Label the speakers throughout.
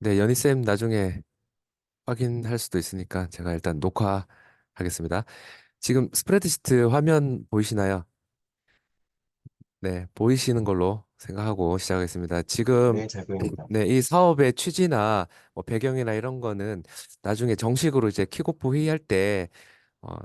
Speaker 1: 네, 연희쌤 나중에 확인할 수도 있으니까 제가 일단 녹화하겠습니다. 지금 스프레드시트 화면 보이시나요? 네, 보이시는 걸로 생각하고 시작하겠습니다. 지금
Speaker 2: 네, 잘 보입니다.
Speaker 1: 네, 이 사업의 취지나 뭐 배경이나 이런 거는 나중에 정식으로 이제 킥오프 회의할 때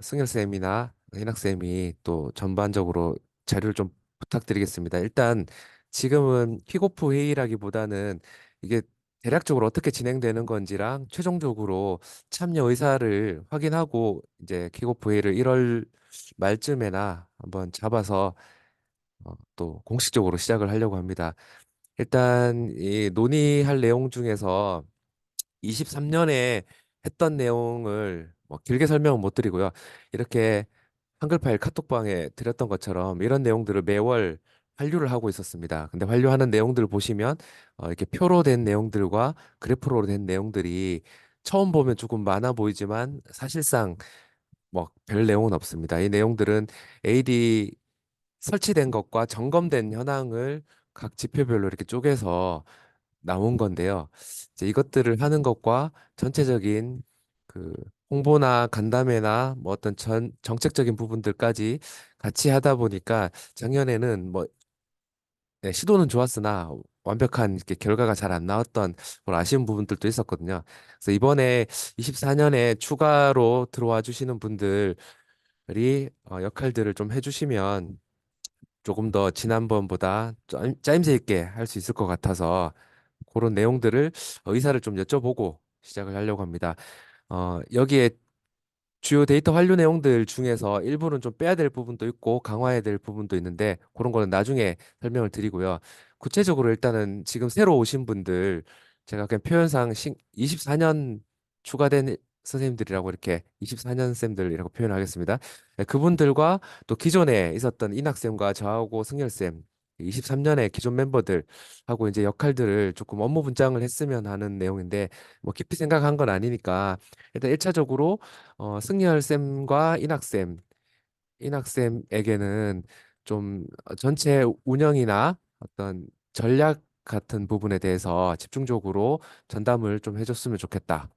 Speaker 1: 승열 쌤이나 희낙 쌤이 또 전반적으로 자료를 좀 부탁드리겠습니다. 일단 지금은 킥오프 회의라기보다는 이게 대략적으로 어떻게 진행되는 건지랑 최종적으로 참여 의사를 확인하고 이제 킥오프 회의를 1월 말쯤에나 한번 잡아서 또 공식적으로 시작을 하려고 합니다. 일단 이 논의할 내용 중에서 23년에 했던 내용을 뭐 길게 설명은 못 드리고요. 이렇게 한글 파일 카톡방에 드렸던 것처럼 이런 내용들을 매월 환류를 하고 있었습니다. 근데 환류하는 내용들을 보시면 이렇게 표로 된 내용들과 그래프로 된 내용들이 처음 보면 조금 많아 보이지만 사실상 뭐 별 내용은 없습니다. 이 내용들은 AD 설치된 것과 점검된 현황을 각 지표별로 이렇게 쪼개서 나온 건데요. 이제 이것들을 하는 것과 전체적인 그 홍보나 간담회나 뭐 어떤 정책적인 부분들까지 같이 하다 보니까 작년에는 뭐 네, 시도는 좋았으나 완벽한 이렇게 결과가 잘 안 나왔던 그런 아쉬운 부분들도 있었거든요. 그래서 이번에 24년에 추가로 들어와 주시는 분들이 역할들을 좀 해주시면 조금 더 지난번보다 짜임새 있게 할 수 있을 것 같아서 그런 내용들을 의사를 좀 여쭤보고 시작을 하려고 합니다. 여기에 주요 데이터 환류 내용들 중에서 일부는 좀 빼야 될 부분도 있고 강화해야 될 부분도 있는데 그런 거는 나중에 설명을 드리고요. 구체적으로 일단은 지금 새로 오신 분들 제가 그냥 표현상 24년 추가된 선생님들이라고 이렇게 24년 쌤들이라고 표현하겠습니다. 네, 그분들과 또 기존에 있었던 인학쌤과 저하고 승열쌤 23년의 기존 멤버들하고 이제 역할들을 조금 업무 분장을 했으면 하는 내용인데 뭐 깊이 생각한 건 아니니까 일단 1차적으로 승열 쌤과 인학쌤에게는 좀 전체 운영이나 어떤 전략 같은 부분에 대해서 집중적으로 전담을 좀 해줬으면 좋겠다.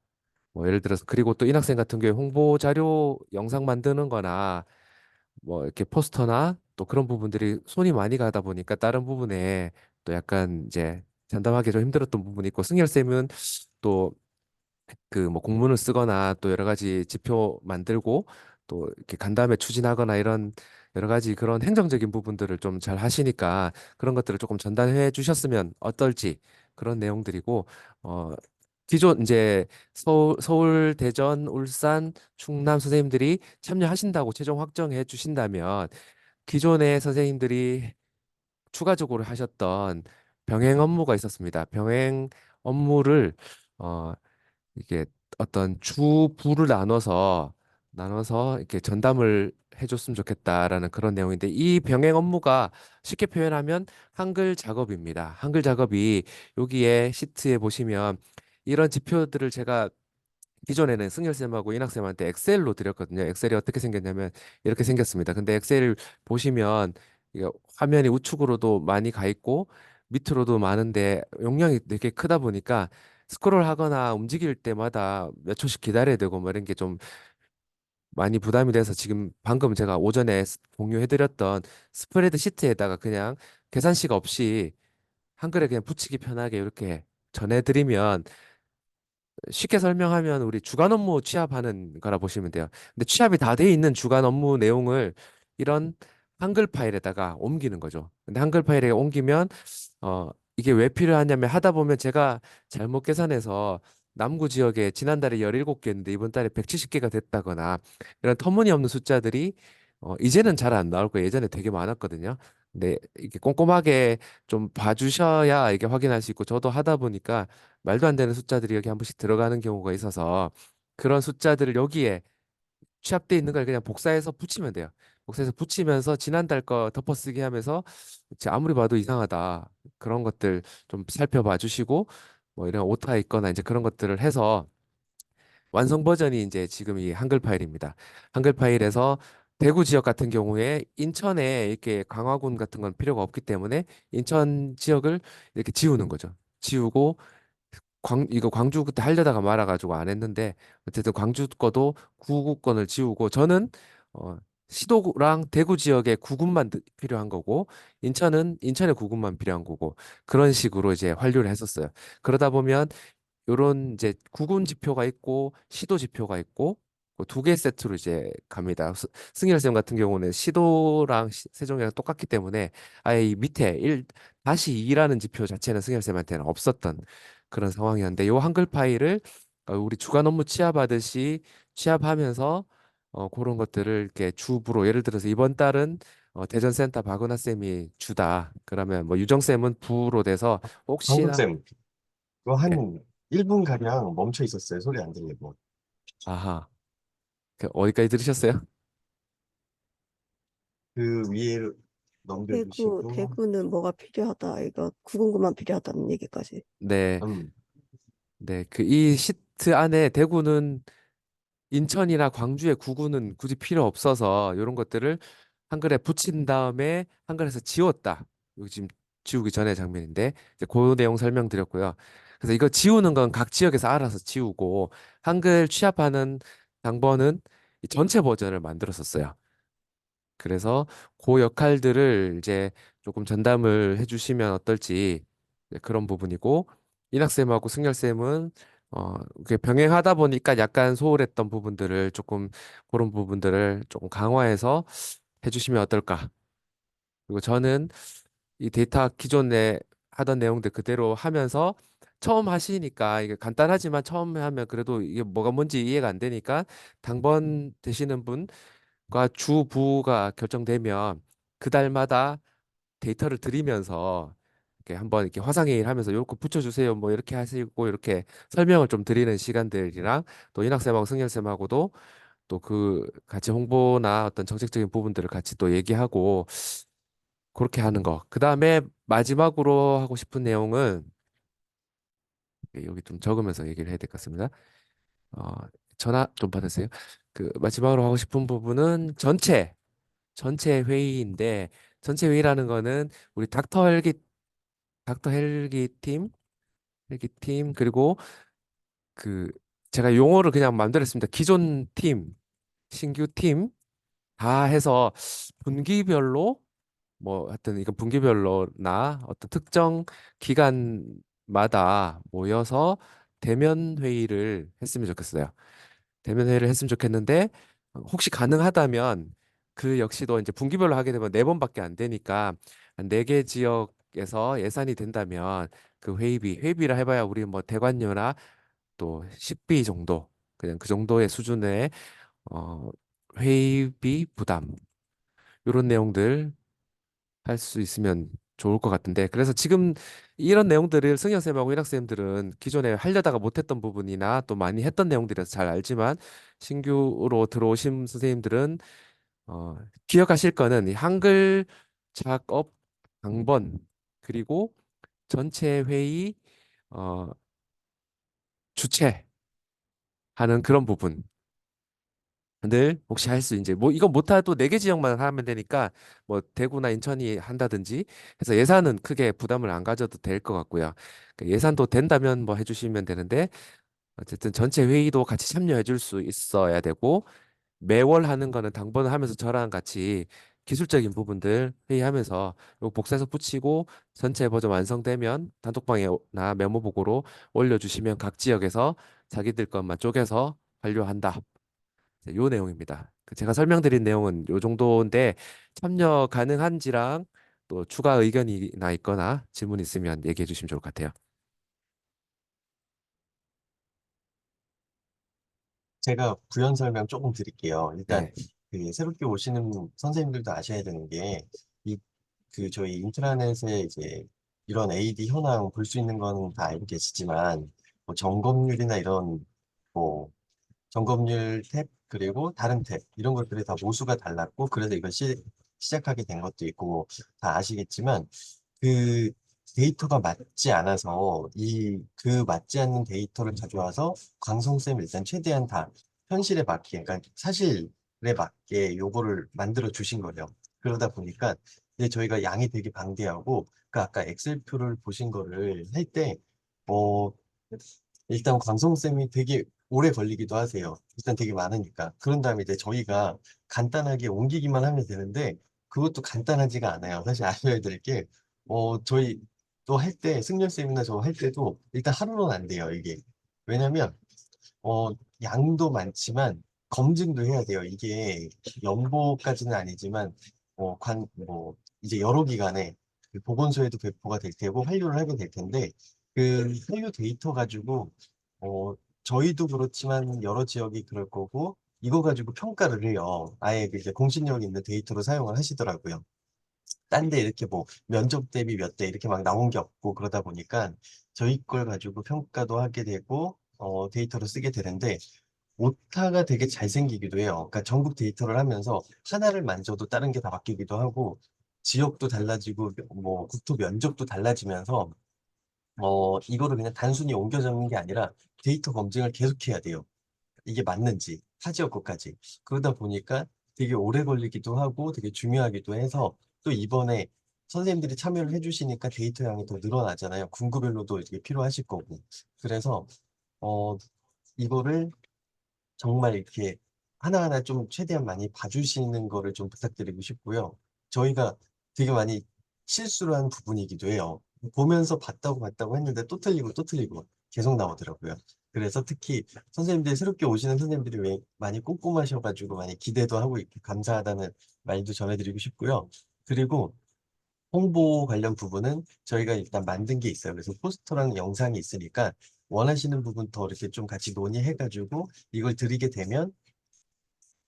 Speaker 1: 뭐 예를 들어서 그리고 또 인학생 같은 경우에 홍보 자료 영상 만드는 거나 뭐 이렇게 포스터나 또 그런 부분들이 손이 많이 가다 보니까 다른 부분에 또 약간 이제 전담하기 좀 힘들었던 부분이 있고 승열 쌤은 또 그 뭐 공문을 쓰거나 또 여러 가지 지표 만들고 또 이렇게 간담회 추진하거나 이런 여러 가지 그런 행정적인 부분들을 좀 잘 하시니까 그런 것들을 조금 전달해 주셨으면 어떨지 그런 내용들이고 어 기존 이제 서울, 대전, 울산, 충남 선생님들이 참여하신다고 최종 확정해 주신다면 기존의 선생님들이 추가적으로 하셨던 병행 업무가 있었습니다. 병행 업무를 어 이게 어떤 주부를 나눠서 이렇게 전담을 해줬으면 좋겠다라는 그런 내용인데 이 병행 업무가 쉽게 표현하면 한글 작업입니다. 한글 작업이 여기에 시트에 보시면 이런 지표들을 제가 기존에는 승열쌤하고 인학쌤한테 엑셀로 드렸거든요. 엑셀이 어떻게 생겼냐면 이렇게 생겼습니다. 근데 엑셀 보시면 이게 화면이 우측으로도 많이 가 있고 밑으로도 많은데 용량이 되게 크다 보니까 스크롤 하거나 움직일 때마다 몇 초씩 기다려야 되고 뭐 이런 게 좀 많이 부담이 돼서 지금 방금 제가 오전에 공유해드렸던 스프레드 시트에다가 그냥 계산식 없이 한글에 그냥 붙이기 편하게 이렇게 전해드리면 쉽게 설명하면 우리 주간 업무 취합하는 거라 보시면 돼요. 근데 취합이 다 돼 있는 주간 업무 내용을 이런 한글 파일에다가 옮기는 거죠. 근데 한글 파일에 옮기면 이게 왜 필요하냐면 하다 보면 제가 잘못 계산해서 남구 지역에 지난달에 17개였는데 이번 달에 170개가 됐다거나 이런 터무니없는 숫자들이 이제는 잘 안 나올 거예요. 예전에 되게 많았거든요. 근데 이게 꼼꼼하게 좀 봐주셔야 이게 확인할 수 있고 저도 하다 보니까 말도 안 되는 숫자들이 여기 한 번씩 들어가는 경우가 있어서 그런 숫자들을 여기에 취합돼 있는 걸 그냥 복사해서 붙이면 돼요. 복사해서 붙이면서 지난달 거 덮어쓰기 하면서 아무리 봐도 이상하다. 그런 것들 좀 살펴봐 주시고 뭐 이런 오타 있거나 이제 그런 것들을 해서 완성 버전이 이제 지금 이 한글 파일입니다. 한글 파일에서 대구 지역 같은 경우에 인천에 이렇게 강화군 같은 건 필요가 없기 때문에 인천 지역을 이렇게 지우는 거죠. 지우고 이거 광주 그때 하려다가 말아가지고 안 했는데 어쨌든 광주 거도 구구권을 지우고 저는 어, 시도랑 대구 지역에 구군만 필요한 거고 인천은 인천의 구군만 필요한 거고 그런 식으로 이제 환류를 했었어요. 그러다 보면 요런 이제 구군 지표가 있고 시도 지표가 있고 두 개 세트로 이제 갑니다. 승열 쌤 같은 경우는 시도랑 세종이랑 똑같기 때문에 아예 이 밑에 1 다시 2라는 지표 자체는 승열 쌤한테는 없었던 그런 상황이었는데 요 한글 파일을 우리 주간 업무 취합하듯이 취합하면서 그런 것들을 이렇게 주부로 예를 들어서 이번 달은 대전센터 박은하 쌤이 주다. 그러면 뭐 유정 쌤은 부로 돼서 혹시나
Speaker 2: 정국쌤, 그거
Speaker 1: 예.
Speaker 2: 한 1분 가량 멈춰 있었어요. 소리 안 들리고.
Speaker 1: 아하. 어디까지 들으셨어요?
Speaker 2: 그 위에 넘겨주시고,
Speaker 3: 대구는 뭐가 필요하다. 이거 구공구만 필요하다는 얘기까지.
Speaker 1: 네,
Speaker 2: 음,
Speaker 1: 네. 그 이 시트 안에 대구는 인천이나 광주의 구구는 굳이 필요 없어서 이런 것들을 한글에 붙인 다음에 한글에서 지웠다. 여기 지금 지우기 전의 장면인데 이제 그 내용 설명드렸고요. 그래서 이거 지우는 건 각 지역에서 알아서 지우고 한글 취합하는 당번은 이 전체 버전을 만들었었어요. 그래서 그 역할들을 이제 조금 전담을 해주시면 어떨지 이제 그런 부분이고 이낙쌤하고 승열쌤은 이렇게 병행하다 보니까 약간 소홀했던 부분들을 조금 그런 부분들을 조금 강화해서 해주시면 어떨까. 그리고 저는 이 데이터 기존에 하던 내용들 그대로 하면서 처음 하시니까 이게 간단하지만 처음 하면 그래도 이게 뭐가 뭔지 이해가 안 되니까 당번 되시는 분 주부가 결정되면 그 달마다 데이터를 드리면서 이렇게 한번 이렇게 화상회의를 하면서 요거 붙여주세요 뭐 이렇게 하시고 이렇게 설명을 좀 드리는 시간들이랑 또 인학쌤하고 승열쌤하고도 또 그 같이 홍보나 어떤 정책적인 부분들을 같이 또 얘기하고 그렇게 하는 거. 그 다음에 마지막으로 하고 싶은 내용은 여기 좀 적으면서 얘기를 해야 될 것 같습니다. 어, 전화 좀 받으세요. 그 마지막으로 하고 싶은 부분은 전체 회의인데 전체 회의라는 거는 우리 닥터 헬기 팀 그리고 그 제가 용어를 그냥 마음대로 했습니다. 기존 팀, 신규 팀 다 해서 분기별로 뭐 하여튼 이건 분기별로나 어떤 특정 기간마다 모여서 대면 회의를 했으면 좋겠어요. 대면 회의를 했으면 좋겠는데 혹시 가능하다면 그 역시도 이제 분기별로 하게 되면 네 번밖에 안 되니까 한 네 개 지역에서 예산이 된다면 그 회의비라 해봐야 우리 뭐 대관료나 또 식비 정도 그냥 그 정도의 수준의 어 회의비 부담 이런 내용들 할 수 있으면 좋을 것 같은데 그래서 지금 이런 내용들을 승현 쌤하고 이낙 쌤들은 기존에 하려다가 못했던 부분이나 또 많이 했던 내용들에서 잘 알지만 신규로 들어오신 선생님들은 어, 기억하실 거는 이 한글 작업 강번 그리고 전체 회의 어, 주최하는 그런 부분 늘 혹시 할 수 이제 뭐 이건 못해도 네 개 지역만 하면 되니까 뭐 대구나 인천이 한다든지 해서 예산은 크게 부담을 안 가져도 될 것 같고요. 그 예산도 된다면 뭐 해주시면 되는데 어쨌든 전체 회의도 같이 참여해 줄 수 있어야 되고 매월 하는 거는 당번을 하면서 저랑 같이 기술적인 부분들 회의하면서 요 복사해서 붙이고 전체 버전 완성되면 단톡방에나 메모복으로 올려주시면 각 지역에서 자기들 것만 쪼개서 완료한다. 요 내용입니다. 그 제가 설명드린 내용은 요 정도인데 참여 가능한지랑 또 추가 의견이나 있거나 질문 있으면 얘기해 주시면 좋을 것 같아요.
Speaker 2: 제가 부연 설명 조금 드릴게요. 일단,
Speaker 1: 네,
Speaker 2: 그 새롭게 오시는 선생님들도 아셔야 되는 게, 이, 그 저희 인트라넷에 이제 이런 AD 현황 볼 수 있는 건 다 알고 계시지만, 뭐 점검률이나 이런, 뭐 점검률 탭 그리고 다른 탭 이런 것들이 다 모수가 달랐고 그래서 이걸 시작하게 된 것도 있고 뭐다 아시겠지만 그 데이터가 맞지 않아서 이 그 맞지 않는 데이터를 가져와서 광성쌤 일단 최대한 다 현실에 맞게 그러니까 사실에 맞게 요거를 만들어 주신 거예요. 그러다 보니까 이제 저희가 양이 되게 방대하고 그 아까 엑셀표를 보신 거를 할때 일단 광성쌤이 되게 오래 걸리기도 하세요. 일단 되게 많으니까. 그런 다음에 이제 저희가 간단하게 옮기기만 하면 되는데 그것도 간단하지가 않아요. 사실 아셔야 될 게, 저희 또 할 때, 승렬쌤이나 저 할 때도 일단 하루는 안 돼요, 이게. 왜냐면, 어, 양도 많지만 검증도 해야 돼요. 이게 연보까지는 아니지만, 이제 여러 기관에 그 보건소에도 배포가 될 테고 환류를 하게 될 텐데, 그 환류 데이터 가지고, 어, 저희도 그렇지만 여러 지역이 그럴 거고, 이거 가지고 평가를 해요. 아예 그 이제 공신력 있는 데이터로 사용을 하시더라고요. 딴데 이렇게 뭐 면적 대비 몇 대 이렇게 막 나온 게 없고 그러다 보니까 저희 걸 가지고 평가도 하게 되고, 데이터로 쓰게 되는데, 오타가 되게 잘 생기기도 해요. 그러니까 전국 데이터를 하면서 하나를 만져도 다른 게 다 바뀌기도 하고, 지역도 달라지고, 뭐, 국토 면적도 달라지면서, 이거를 그냥 단순히 옮겨 적는 게 아니라 데이터 검증을 계속 해야 돼요. 이게 맞는지, 타 지역 것까지. 그러다 보니까 되게 오래 걸리기도 하고 되게 중요하기도 해서, 또 이번에 선생님들이 참여를 해주시니까 데이터 양이 더 늘어나잖아요. 군구별로도 이게 필요하실 거고. 그래서, 어, 이거를 정말 이렇게 하나하나 좀 최대한 많이 봐주시는 거를 좀 부탁드리고 싶고요. 저희가 되게 많이 실수를 한 부분이기도 해요. 보면서 봤다고 했는데 또 틀리고 또 틀리고 계속 나오더라고요. 그래서 특히 선생님들이 새롭게 오시는 선생님들이 왜 많이 꼼꼼하셔가지고 많이 기대도 하고 있고 감사하다는 말도 전해드리고 싶고요. 그리고 홍보 관련 부분은 저희가 일단 만든 게 있어요. 그래서 포스터랑 영상이 있으니까 원하시는 부분 더 이렇게 좀 같이 논의해가지고 이걸 드리게 되면,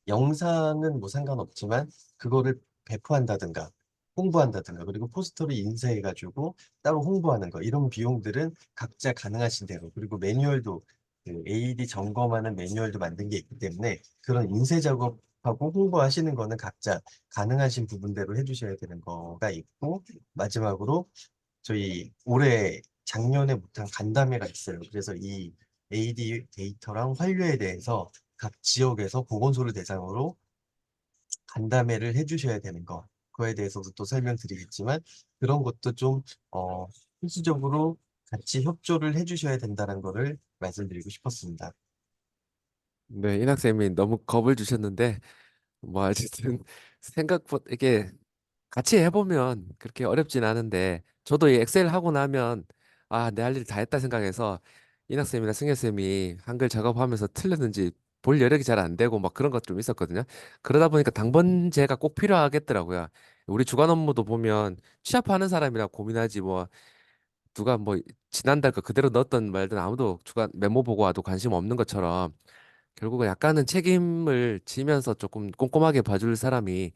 Speaker 2: 영상은 뭐 상관없지만 그거를 배포한다든가 홍보한다든가 그리고 포스터를 인쇄해가지고 따로 홍보하는 거, 이런 비용들은 각자 가능하신 대로, 그리고 매뉴얼도 그 AED 점검하는 매뉴얼도 만든 게 있기 때문에 그런 인쇄 작업하고 홍보하시는 거는 각자 가능하신 부분대로 해주셔야 되는 거가 있고, 마지막으로 저희 올해 작년에 못한 간담회가 있어요. 그래서 이 AD 데이터랑 환류에 대해서 각 지역에서 보건소를 대상으로 간담회를 해주셔야 되는 거. 그거에 대해서도 또 설명드리겠지만, 그런 것도 좀, 필수적으로 같이 협조를 해주셔야 된다는 거를 말씀드리고 싶었습니다.
Speaker 1: 네, 이낙쌤이 너무 겁을 주셨는데 뭐 어쨌든 생각보다 이게 같이 해보면 그렇게 어렵진 않은데 저도 이 엑셀 하고 나면 아, 내 할 일 다 했다 생각해서 이낙쌤이나 승혜쌤이 한글 작업하면서 틀렸는지 볼 여력이 잘 안 되고 막 그런 것 좀 있었거든요. 그러다 보니까 당번제가 꼭 필요하겠더라고요. 우리 주간 업무도 보면 취합하는 사람이라 고민하지 뭐 누가 뭐 지난달 거 그대로 넣었던 말든 아무도 주간 메모 보고 와도 관심 없는 것처럼 결국은 약간은 책임을 지면서 조금 꼼꼼하게 봐줄 사람이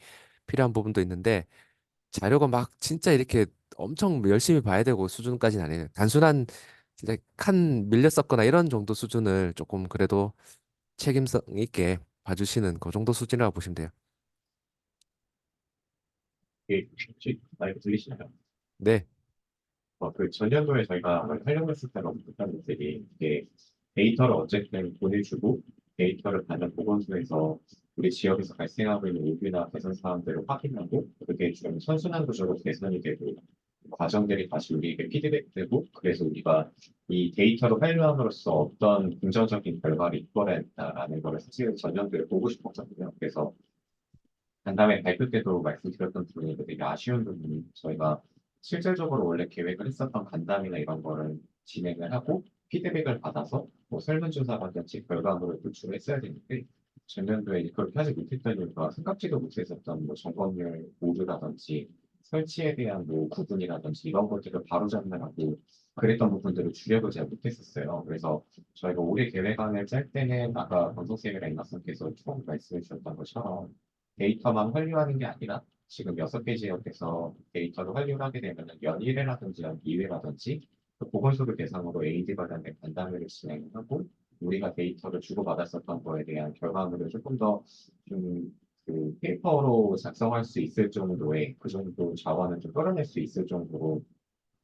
Speaker 1: 필요한 부분도 있는데 자료가 막 진짜 이렇게 엄청 열심히 봐야 되고 수준까지는 아니에요. 단순한 진짜 칸 밀려 썼거나 이런 정도 수준을 조금 그래도 책임성 있게 봐주시는 그 정도 수준이라고 보시면 돼요.
Speaker 4: 이게 혹시 많이 들리시나요?
Speaker 1: 네,
Speaker 4: 그 전년도에 저희가 하려고 했을 때는 어떤 것들이 이게 데이터를 어쨌든 돈을 주고 데이터를 받는 보건소에서 우리 지역에서 발생하고 있는 오류나 개선 사항들을 확인하고 그게 좀 선순환 구조로 개선이 되고 과정들이 다시 우리에게 피드백되고 그래서 우리가 이 데이터를 활용함으로써 어떤 긍정적인 결과를 이끌어낸다라는 걸 사실 전년도에 보고 싶었거든요. 그래서 간담회 발표 때도 말씀드렸던 부분인데 되게 아쉬운 부분이 저희가 실질적으로 원래 계획을 했었던 간담회나 이런 거를 진행을 하고 피드백을 받아서 뭐 설문조사라든지 결과물을 도출을 했어야 되는데 전년도에 그렇게 하지 못했던 이유가 생각지도 못했었던 뭐 점검률 오류라든지 설치에 대한 뭐 구분이라든지 이런 것들을 바로잡느라고 그랬던 부분들을 주력을 잘 못했었어요. 그래서 저희가 올해 계획안을 짤 때는 아까 권성쌤이랑 임학생께서 처음 말씀해 주셨던 것처럼 데이터만 환류하는 게 아니라 지금 6개 지역에서 데이터를 환류를 하게 되면 연 1회라든지 연 2회라든지 그 보건소를 대상으로 AD 관련된 간담회를 진행하고 우리가 데이터를 주고받았었던 거에 대한 결과물을 조금 더 좀 그 페이퍼로 작성할 수 있을 정도의 그 정도 자원을 좀 끌어낼 수 있을 정도로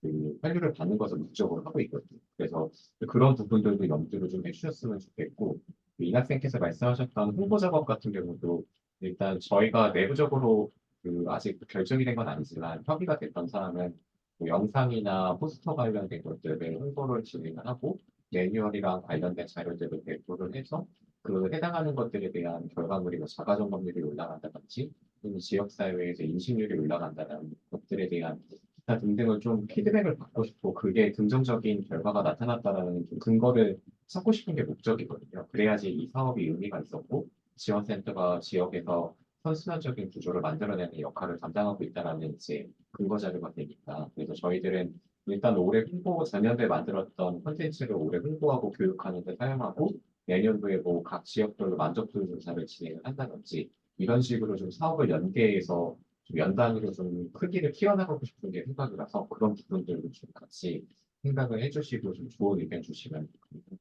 Speaker 4: 그 환류를 받는 것을 목적으로 하고 있거든요. 그래서 그런 부분들도 염두를 좀 해주셨으면 좋겠고, 그 이낙생께서 말씀하셨던 홍보 작업 같은 경우도 일단 저희가 내부적으로 그 아직 결정이 된 건 아니지만 협의가 됐던 사항은 뭐 영상이나 포스터 관련된 것들을 홍보를 진행을 하고 매뉴얼이랑 관련된 자료들을 배포를 해서 그 해당하는 것들에 대한 결과물이 뭐 자가 점검률이 올라간다든지 또는 지역사회에서 인식률이 올라간다는 것들에 대한 기타 등등을 좀 피드백을 받고 싶고 그게 긍정적인 결과가 나타났다라는 좀 근거를 찾고 싶은 게 목적이거든요. 그래야지 이 사업이 의미가 있었고 지원센터가 지역에서 선순환적인 구조를 만들어내는 역할을 감당하고 있다라는 이제 근거 자료가 되니까 그래서 저희들은 일단 올해 홍보 작년도에 만들었던 콘텐츠를 올해 홍보하고 교육하는 데 사용하고 내년도에 뭐 각 지역별로 만족도 조사를 진행을 한다든지 이런 식으로 좀 사업을 연계해서 좀 연단위로 좀 크기를 키워나가고 싶은 게 생각이라서 그런 부분들도 좀 같이 생각을 해주시고 좀 좋은 의견 주시면 좋겠습니다.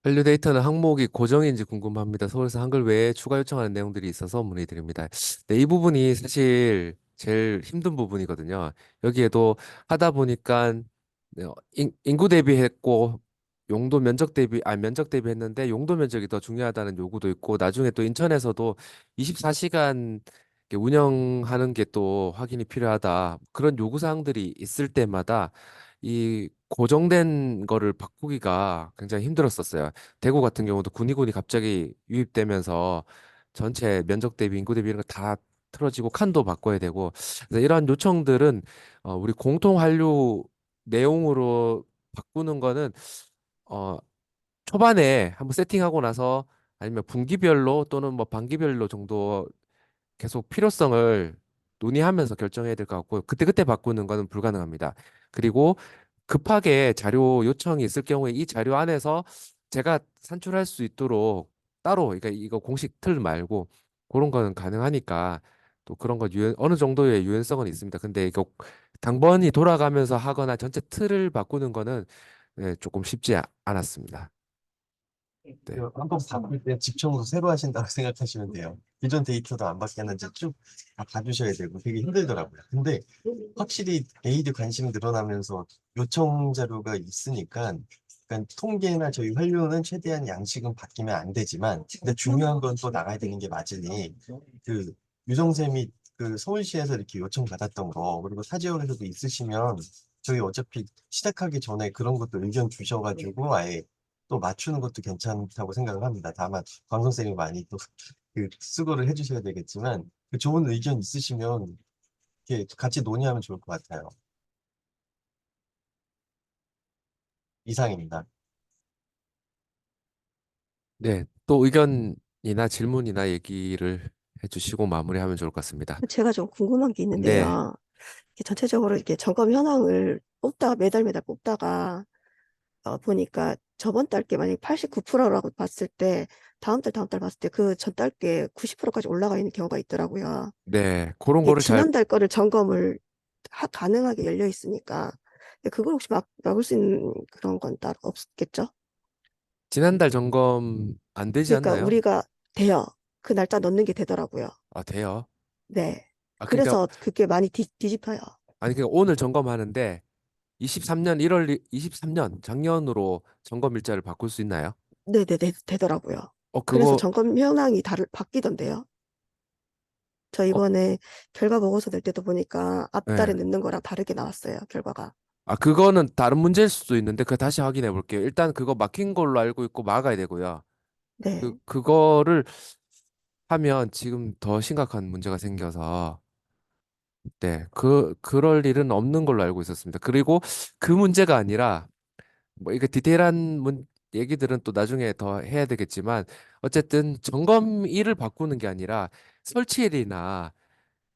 Speaker 1: 밸리데이터는 항목이 고정인지 궁금합니다. 서울에서 한글 외에 추가 요청하는 내용들이 있어서 문의드립니다. 네, 이 부분이 사실 제일 힘든 부분이거든요. 여기에도 하다 보니까 인구 대비했고 용도 면적 대비 면적 대비했는데 용도 면적이 더 중요하다는 요구도 있고 나중에 또 인천에서도 24시간 운영하는 게 또 확인이 필요하다. 그런 요구 사항들이 있을 때마다 이 고정된 거를 바꾸기가 굉장히 힘들었었어요. 대구 같은 경우도 군의군이 갑자기 유입되면서 전체 면적 대비 인구 대비 이런 거 다 틀어지고 칸도 바꿔야 되고 그래서 이러한 요청들은 우리 공통 한류 내용으로 바꾸는 거는 어 초반에 한번 세팅하고 나서 아니면 분기별로 또는 뭐 반기별로 정도 계속 필요성을 논의하면서 결정해야 될 것 같고 그때그때 바꾸는 거는 불가능합니다. 그리고 급하게 자료 요청이 있을 경우에 이 자료 안에서 제가 산출할 수 있도록 따로 그러니까 이거 공식 틀 말고 그런 거는 가능하니까 또 그런 거 어느 정도의 유연성은 있습니다. 근데 이거 당번이 돌아가면서 하거나 전체 틀을 바꾸는 거는 조금 쉽지 않았습니다. 네.
Speaker 2: 한번 바꿀 때 집 청소 새로 하신다고 생각하시면 돼요. 기존 데이터도 안 바뀌었는지 쭉 다 봐주셔야 되고 되게 힘들더라고요. 근데 확실히 에이드 관심 늘어나면서 요청 자료가 있으니까 그러니까 통계나 저희 활류는 최대한 양식은 바뀌면 안 되지만 근데 중요한 건 또 나가야 되는 게 맞으니 그 유정쌤이 그 서울시에서 이렇게 요청 받았던 거 그리고 타 지역에서도 있으시면 저희 어차피 시작하기 전에 그런 것도 의견 주셔가지고 아예 또 맞추는 것도 괜찮다고 생각을 합니다. 다만 광선생이 많이 또 그 수고를 해주셔야 되겠지만 그 좋은 의견 있으시면 이렇게 같이 논의하면 좋을 것 같아요. 이상입니다.
Speaker 1: 네. 또 의견이나 질문이나 얘기를 해주시고 마무리하면 좋을 것 같습니다.
Speaker 3: 제가 좀 궁금한 게
Speaker 1: 네.
Speaker 3: 있는데요. 이렇게 전체적으로 이렇게 점검 현황을 뽑다가 매달 매달 뽑다가 보니까 저번 달 게 만약에 89%라고 봤을 때 다음 달 봤을 때 그 전 달 게 90%까지 올라가 있는 경우가 있더라고요.
Speaker 1: 네. 그런
Speaker 3: 이게
Speaker 1: 거를 잘
Speaker 3: 지난달 거를 점검을 가능하게 열려 있으니까 그걸 혹시 막을 수 있는 그런 건 따로 없겠죠?
Speaker 1: 지난달 점검 안 되지
Speaker 3: 그러니까
Speaker 1: 않나요?
Speaker 3: 우리가 돼요. 그 날짜 넣는 게 되더라고요.
Speaker 1: 아, 돼요.
Speaker 3: 네.
Speaker 1: 아, 그러니까
Speaker 3: 그래서 그게 많이 뒤집혀요.
Speaker 1: 아니 그러니까 오늘 점검하는데 23년 1월 23년 작년으로 점검 일자를 바꿀 수 있나요?
Speaker 3: 네네네, 되더라고요. 그래서
Speaker 1: 그거
Speaker 3: 점검 현황이 바뀌던데요. 저 이번에 결과 보고서 낼 때도 보니까 앞달에
Speaker 1: 예.
Speaker 3: 넣는 거랑 다르게 나왔어요, 결과가.
Speaker 1: 그거는 다른 문제일 수도 있는데 그 다시 확인해 볼게요. 일단 그거 막힌 걸로 알고 있고 막아야 되고요.
Speaker 3: 네.
Speaker 1: 그거를 하면 지금 더 심각한 문제가 생겨서 네. 그럴 일은 없는 걸로 알고 있었습니다. 그리고 그 문제가 아니라 뭐 이게 디테일한 얘기들은 또 나중에 더 해야 되겠지만 어쨌든 점검일을 바꾸는 게 아니라 설치일이나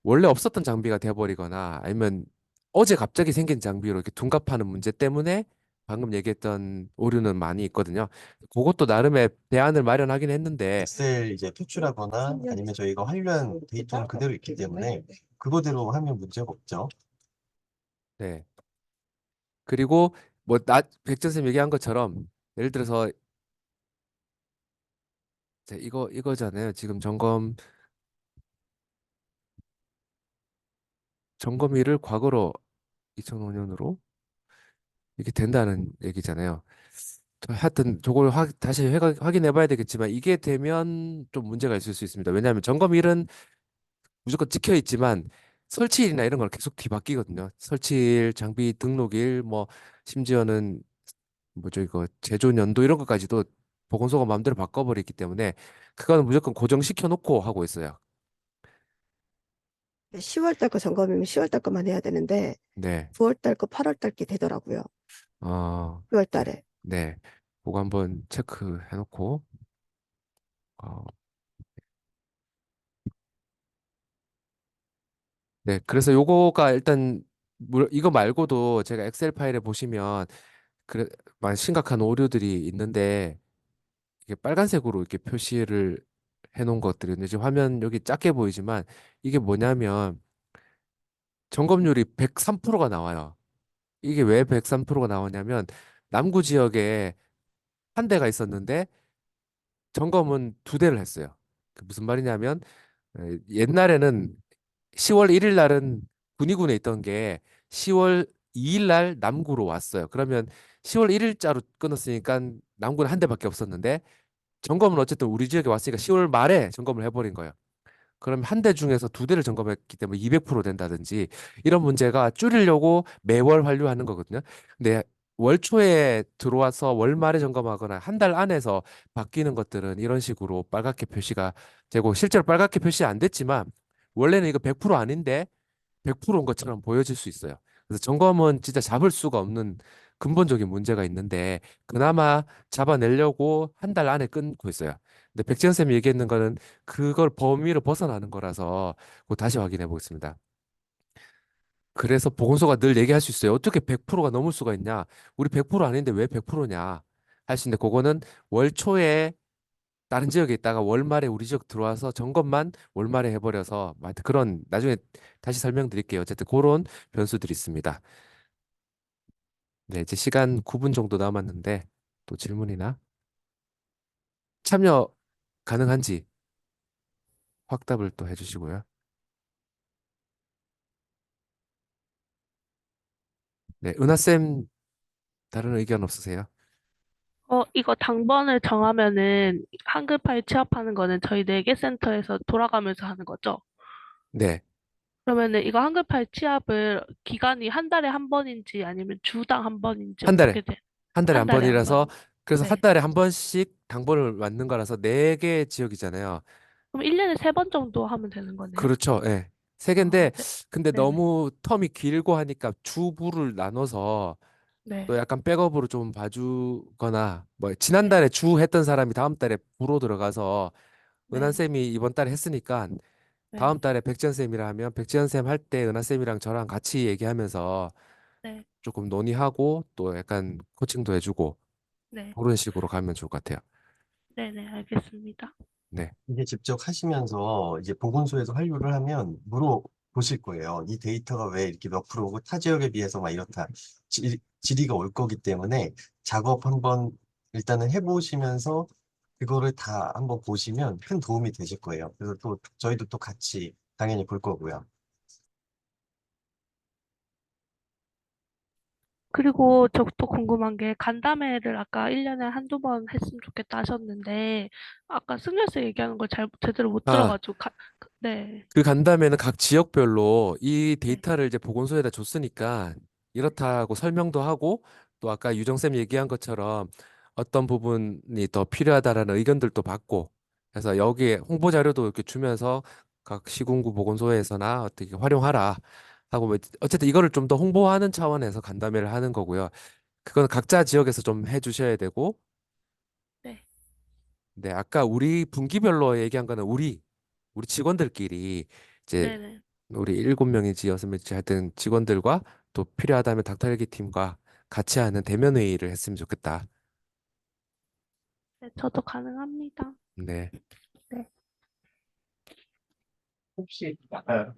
Speaker 1: 원래 없었던 장비가 돼버리거나 아니면 어제 갑자기 생긴 장비로 이렇게 둔갑하는 문제 때문에 방금 얘기했던 오류는 많이 있거든요. 그것도 나름의 대안을 마련하긴 했는데
Speaker 2: 엑셀 이제 표출하거나 아니면 저희가 활류한 데이터는 그대로 있기 때문에 그거대로 하면 문제가 없죠.
Speaker 1: 네. 그리고 뭐 백전 쌤 얘기한 것처럼 예를 들어서 이거잖아요. 지금 점검일을 과거로 2005년으로 이게 된다는 얘기잖아요. 하여튼 저걸 다시 확인해 봐야 되겠지만 이게 되면 좀 문제가 있을 수 있습니다. 왜냐하면 점검일은 무조건 찍혀 있지만 설치일이나 이런 걸 계속 뒤바뀌거든요. 설치일, 장비 등록일, 뭐 심지어는 뭐죠 이거 제조 연도 이런 것까지도 보건소가 마음대로 바꿔버리기 때문에 그거는 무조건 고정시켜 놓고 하고 있어요.
Speaker 3: 10월 달 거 점검이면 10월 달 것만 해야 되는데
Speaker 1: 네.
Speaker 3: 9월 달 거 8월 달 게 되더라고요.
Speaker 1: 어,
Speaker 3: 10월 달에.
Speaker 1: 네. 그거 한번 체크해 놓고 어, 네. 그래서 요거가 일단 이거 말고도 제가 엑셀 파일에 보시면 그래 많이 심각한 오류들이 있는데 이게 빨간색으로 이렇게 표시를 해 놓은 것들이 있는데 지금 화면 여기 작게 보이지만 이게 뭐냐면 점검률이 103%가 나와요. 이게 왜 103%가 나오냐면 남구 지역에 한 대가 있었는데 점검은 두 대를 했어요. 그 무슨 말이냐면 옛날에는 10월 1일 날은 군위군에 있던 게 10월 2일 날 남구로 왔어요. 그러면 10월 1일자로 끊었으니까 남구는 한 대밖에 없었는데 점검은 어쨌든 우리 지역에 왔으니까 10월 말에 점검을 해버린 거예요. 그럼 한 대 중에서 두 대를 점검했기 때문에 200% 된다든지 이런 문제가 줄이려고 매월 환류하는 거거든요. 근데 월 초에 들어와서 월 말에 점검하거나 한 달 안에서 바뀌는 것들은 이런 식으로 빨갛게 표시가 되고 실제로 빨갛게 표시 안 됐지만 원래는 이거 100% 아닌데 100%인 것처럼 보여질 수 있어요. 그래서 점검은 진짜 잡을 수가 없는 근본적인 문제가 있는데 그나마 잡아내려고 한 달 안에 끊고 있어요. 근데 백지현 쌤이 얘기했는 거는 그걸 범위를 벗어나는 거라서 그거 다시 확인해 보겠습니다. 그래서 보건소가 늘 얘기할 수 있어요. 어떻게 100%가 넘을 수가 있냐? 우리 100% 아닌데 왜 100%냐? 할 수 있는데 그거는 월 초에 다른 지역에 있다가 월말에 우리 지역 들어와서 점검만 월말에 해버려서 하여튼 그런 나중에 다시 설명드릴게요. 어쨌든 그런 변수들이 있습니다. 네, 이제 시간 9분 정도 남았는데 또 질문이나 참여 가능한지 확답을 또 해주시고요. 네, 은하쌤 다른 의견 없으세요?
Speaker 5: 이거 당번을 정하면은 한글 파일 취합하는 거는 저희 4개 센터에서 돌아가면서 하는 거죠?
Speaker 1: 네,
Speaker 5: 그러면은 이거 한글 파일 취합을 기간이 한 달에 한 번인지 아니면 주당 한 번인지
Speaker 1: 한 달에
Speaker 5: 어떻게 돼?
Speaker 1: 한 달에
Speaker 5: 한
Speaker 1: 한
Speaker 5: 달에 한
Speaker 1: 번이라서
Speaker 5: 번.
Speaker 1: 그래서 한
Speaker 5: 네.
Speaker 1: 달에 한 번씩 당번을 맞는 거라서 네 개 지역이잖아요.
Speaker 5: 그럼 1년에 3번 정도 하면 되는 거네요?
Speaker 1: 그렇죠. 예. 세 개인데
Speaker 5: 아, 네.
Speaker 1: 근데
Speaker 5: 네네.
Speaker 1: 너무 텀이 길고 하니까 주부를 나눠서 또
Speaker 5: 네.
Speaker 1: 약간 백업으로 좀 봐주거나 뭐
Speaker 5: 네.
Speaker 1: 지난달에 주 했던 사람이 다음 달에 부로 들어가서 은한
Speaker 5: 네.
Speaker 1: 쌤이 이번 달에 했으니까
Speaker 5: 네.
Speaker 1: 다음 달에 백지연 쌤이라 하면 백지연 쌤 할 때 은한 쌤이랑 저랑 같이 얘기하면서
Speaker 5: 네.
Speaker 1: 조금 논의하고 또 약간 코칭도 해주고
Speaker 5: 네.
Speaker 1: 그런 식으로 가면 좋을 것 같아요.
Speaker 5: 네네. 알겠습니다.
Speaker 1: 네.
Speaker 2: 이게 직접 하시면서 이제 보건소에서 환류를 하면 물어보실 거예요. 이 데이터가 왜 이렇게 몇 프로고 타 지역에 비해서 막 이렇다. 질의가 올 거기 때문에 작업 한번 일단은 해보시면서 그거를 다 한번 보시면 큰 도움이 되실 거예요. 그래서 또 저희도 또 같이 당연히 볼 거고요.
Speaker 5: 그리고 저 또 궁금한 게 간담회를 아까 1년에 한두 번 했으면 좋겠다 하셨는데 아까 승열씨 얘기하는 걸 잘 제대로 못
Speaker 1: 아,
Speaker 5: 들어가지고 네.
Speaker 1: 그 간담회는 각 지역별로 이
Speaker 5: 네.
Speaker 1: 데이터를 이제 보건소에다 줬으니까 이렇다고 설명도 하고 또 아까 유정쌤이 얘기한 것처럼 어떤 부분이 더 필요하다라는 의견들도 받고 그래서 여기에 홍보 자료도 이렇게 주면서 각 시군구 보건소에서나 어떻게 활용하라 하고 뭐 어쨌든 이거를 좀 더 홍보하는 차원에서 간담회를 하는 거고요. 그건 각자 지역에서 좀 해주셔야 되고
Speaker 5: 네.
Speaker 1: 네, 아까 우리 분기별로 얘기한 거는 우리 직원들끼리 이제
Speaker 5: 네네.
Speaker 1: 우리 7명인지 6명인지 하여튼 직원들과 또 필요하다면 닥터헬기 팀과 같이 하는 대면 회의를 했으면 좋겠다.
Speaker 5: 네, 저도 가능합니다.
Speaker 1: 네.
Speaker 5: 네.
Speaker 4: 혹시 아까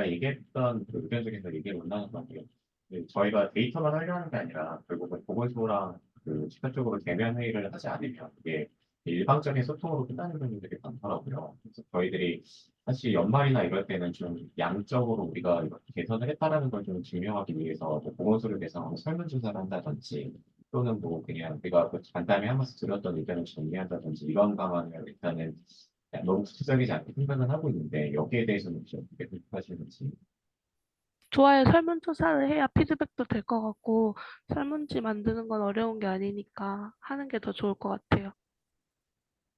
Speaker 4: 얘기했던 그 의견 중에서 얘기 올라온 것 같아요. 저희가 데이터만 하려는 게 아니라 결국은 보건소랑 그 직접적으로 대면 회의를 하지 않으면 이게 일방적인 소통으로 끝나는 경우도 되게 많더라고요. 그래서 저희들이 사실 연말이나 이럴 때는 좀 양적으로 우리가 이렇게 개선을 했다라는 걸 좀 증명하기 위해서 뭐 보건소를 대상으로 설문조사를 한다든지 또는 뭐 그냥 우리가 그 간담회 하면서 들었던 의견을 정리한다든지 이런 방안을 일단은 너무 구체적이지 않게 생각은 하고 있는데 여기에 대해서는 좀 어떻게 생각하시는지.
Speaker 5: 좋아요 설문조사를 해야 피드백도 될 것 같고 설문지 만드는 건 어려운 게 아니니까 하는 게 더 좋을 것 같아요.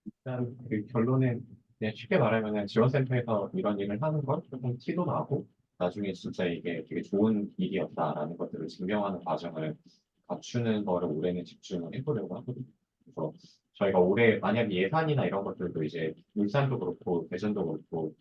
Speaker 4: 일단 그 결론은 그냥 쉽게 말하면 지원센터에서 이런 일을 하는 건 조금 티도 나고 나중에 진짜 이게 되게 좋은 일이었다라는 것들을 증명하는 과정을 갖추는 거를 올해는 집중을 해보려고 하거든요. 그래서 저희가 올해 만약 예산이나 이런 것들도 이제 울산도 그렇고 대전도 그렇고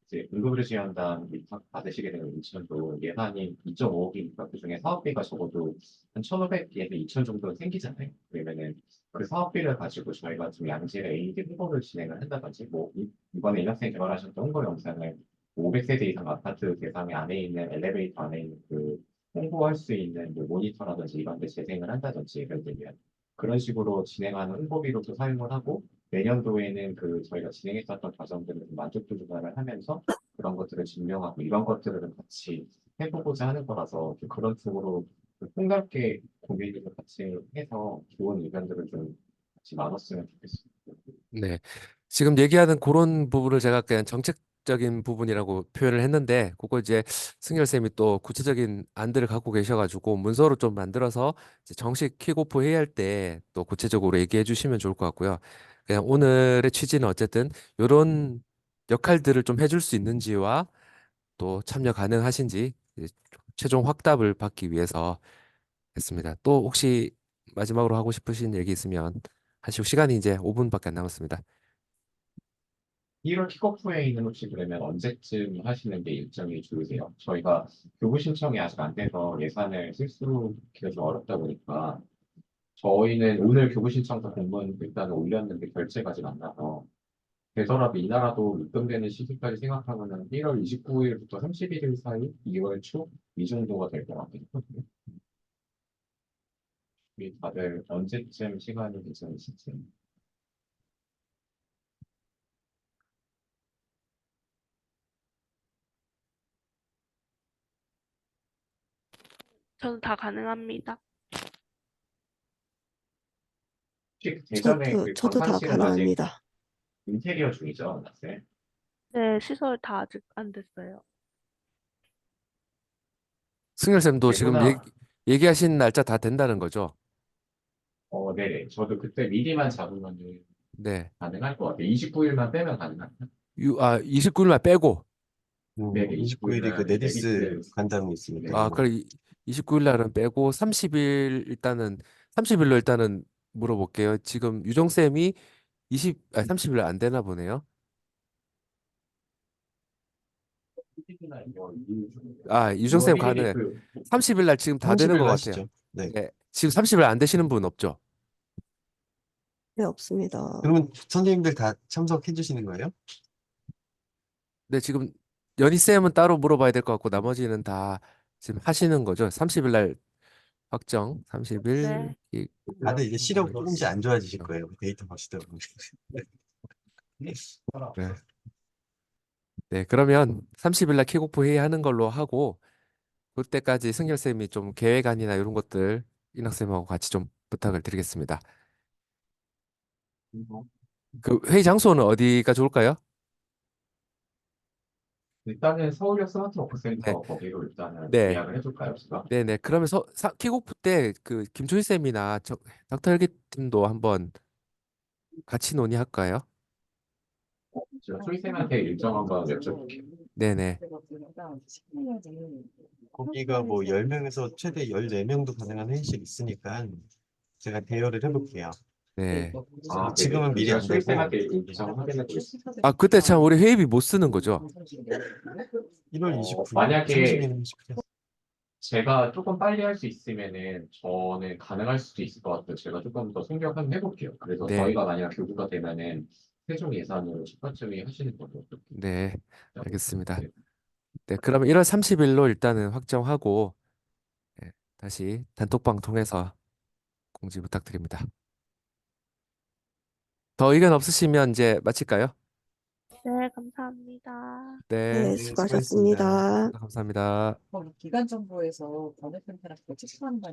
Speaker 4: 이제 응급의료지원단 위탁 받으시게 되는 인천도 예산이 2.5억이니까 그중에 사업비가 적어도 한 1,500에서 2천 정도 생기잖아요. 그러면은 그 사업비를 가지고 저희가 좀 양질의 AD 홍보를 진행을 한다든지, 뭐, 이번에 이학생 개발하셨던 홍보 영상을 500세대 이상 아파트 대상에 안에 있는 엘리베이터 안에 있는 그 홍보할 수 있는 뭐 모니터라든지 이런 데 재생을 한다든지 예를 들면 그런 식으로 진행하는 홍보비로도 사용을 하고 내년도에는 그 저희가 진행했었던 과정들을 좀 만족도 조사를 하면서 그런 것들을 증명하고 이런 것들을 같이 해보고자 하는 거라서 좀 그런 쪽으로 좀 폭넓게 고민을 같이 해서 좋은 의견들을 좀 같이 나눴으면 좋겠습니다.
Speaker 1: 네. 지금 얘기하는 그런 부분을 제가 그냥 정책적인 부분이라고 표현을 했는데, 그거 이제 승열 쌤이 또 구체적인 안들을 갖고 계셔가지고 문서로 좀 만들어서 이제 정식 킥오프 회의할 때 또 구체적으로 얘기해 주시면 좋을 것 같고요. 그냥 오늘의 취지는 어쨌든 이런 역할들을 좀 해줄 수 있는지와 또 참여 가능하신지 이제 최종 확답을 받기 위해서 했습니다. 또 혹시 마지막으로 하고 싶으신 얘기 있으면 하시고 시간이 이제 5분밖에 안 남았습니다.
Speaker 4: 1월 킥오프 회의는 혹시 그러면 언제쯤 하시는 게 일정이 좋으세요? 저희가 교부 신청이 아직 안 돼서 예산을 쓸수기가 좀 어렵다 보니까 저희는 오늘 교부 신청서 공문 일단 올렸는데 결제가 아직 안 나서 되더라도 이나라도 입금되는 시기까지 생각하면은 1월 29일부터 31일 사이, 2월 초 이 정도가 될 것 같거든요. 우리 다들 언제쯤 시간이 괜찮으실지.
Speaker 5: 저는 다 가능합니다.
Speaker 4: 혹시 그 대전에 그
Speaker 3: 저도 다
Speaker 4: 광산실은 아직
Speaker 3: 가능합니다.
Speaker 4: 인테리어 중이죠, 학생?
Speaker 5: 네, 시설 다 아직 안 됐어요.
Speaker 1: 승열 쌤도 지금
Speaker 4: 되구나.
Speaker 1: 얘기하신 날짜 다 된다는 거죠?
Speaker 4: 네네. 저도 그때 미리만 잡으면
Speaker 1: 네.
Speaker 4: 가능할 것 같아요. 29일만 빼면 가능할까요?
Speaker 1: 29일만 빼고.
Speaker 4: 네네.
Speaker 2: 29일이 그
Speaker 4: 29일날
Speaker 2: 네디스
Speaker 4: 네비스.
Speaker 2: 간담회 있습니다.
Speaker 4: 네.
Speaker 1: 그래 29일 날은 빼고 30일 일단은 30일로 일단은 물어볼게요. 지금 유정 쌤이 30일 안 되나 보네요. 유정 쌤
Speaker 4: 1일이
Speaker 1: 가능해.
Speaker 4: 그
Speaker 1: 30일 날 지금 다 되는 것
Speaker 2: 30일로
Speaker 1: 같아요.
Speaker 2: 하시죠. 네.
Speaker 1: 네. 지금 30일 안 되시는 분 없죠?
Speaker 3: 네, 없습니다.
Speaker 2: 그러면 선생님들 다 참석해 주시는 거예요?
Speaker 1: 네, 지금 연희 쌤은 따로 물어봐야 될 것 같고 나머지는 다 지금 하시는 거죠. 30일 날 확정. 30일.
Speaker 5: 네.
Speaker 2: 다들 이제 시력 조금씩 안 좋아지실 거예요. 데이터 보시다 보면.
Speaker 1: 네. 네, 그러면 30일 날 킥오프 회의 하는 걸로 하고 그때까지 승열 쌤이 좀 계획안이나 이런 것들 인학 쌤하고 같이 좀 부탁을 드리겠습니다. 그 회의 장소는 어디가 좋을까요?
Speaker 4: 일단은 서울역 스마트
Speaker 1: 네,
Speaker 4: 워크센터 거기로 일단은
Speaker 1: 네,
Speaker 4: 예약을 해줄까요, 제가?
Speaker 1: 네, 네. 그러면서 킥오프 때 그 김초희 쌤이나 닥터 헬기 팀도 한번 같이 논의할까요?
Speaker 4: 제가 초이쌤한테 일정 한번 여쭤볼게요.
Speaker 1: 네, 네,
Speaker 2: 거기가 뭐 10명에서 최대 14명도 가능한 회의실 있으니까 제가 대여를 해볼게요.
Speaker 1: 네.
Speaker 2: 지금은 미리
Speaker 4: 제가
Speaker 2: 안 되고
Speaker 4: 초이쌤한테 일정 확인해 보겠습니다.
Speaker 1: 그때 참 우리 회의비 못 쓰는 거죠?
Speaker 2: 1월 29일,
Speaker 4: 만약에
Speaker 2: 30일은 쉽게
Speaker 4: 제가 조금 빨리 할 수 있으면은 저는 가능할 수도 있을 것 같아요. 제가 조금 더 생각 한번 해볼게요. 그래서
Speaker 1: 네,
Speaker 4: 저희가 만약 교부가 되면은 최종 예산으로 첫 번쯤에 하시는 걸로
Speaker 1: 네. 알겠습니다.
Speaker 4: 네.
Speaker 1: 네, 그러면 1월 30일로 일단은 확정하고 네, 다시 단톡방 통해서 공지 부탁드립니다. 더 의견 없으시면 이제 마칠까요?
Speaker 5: 네, 감사합니다.
Speaker 1: 네,
Speaker 3: 네,
Speaker 2: 네, 수고하셨습니다.
Speaker 3: 수고하셨습니다.
Speaker 1: 감사합니다.
Speaker 6: 기관 정보에서 번외 편파랑 직수하는 거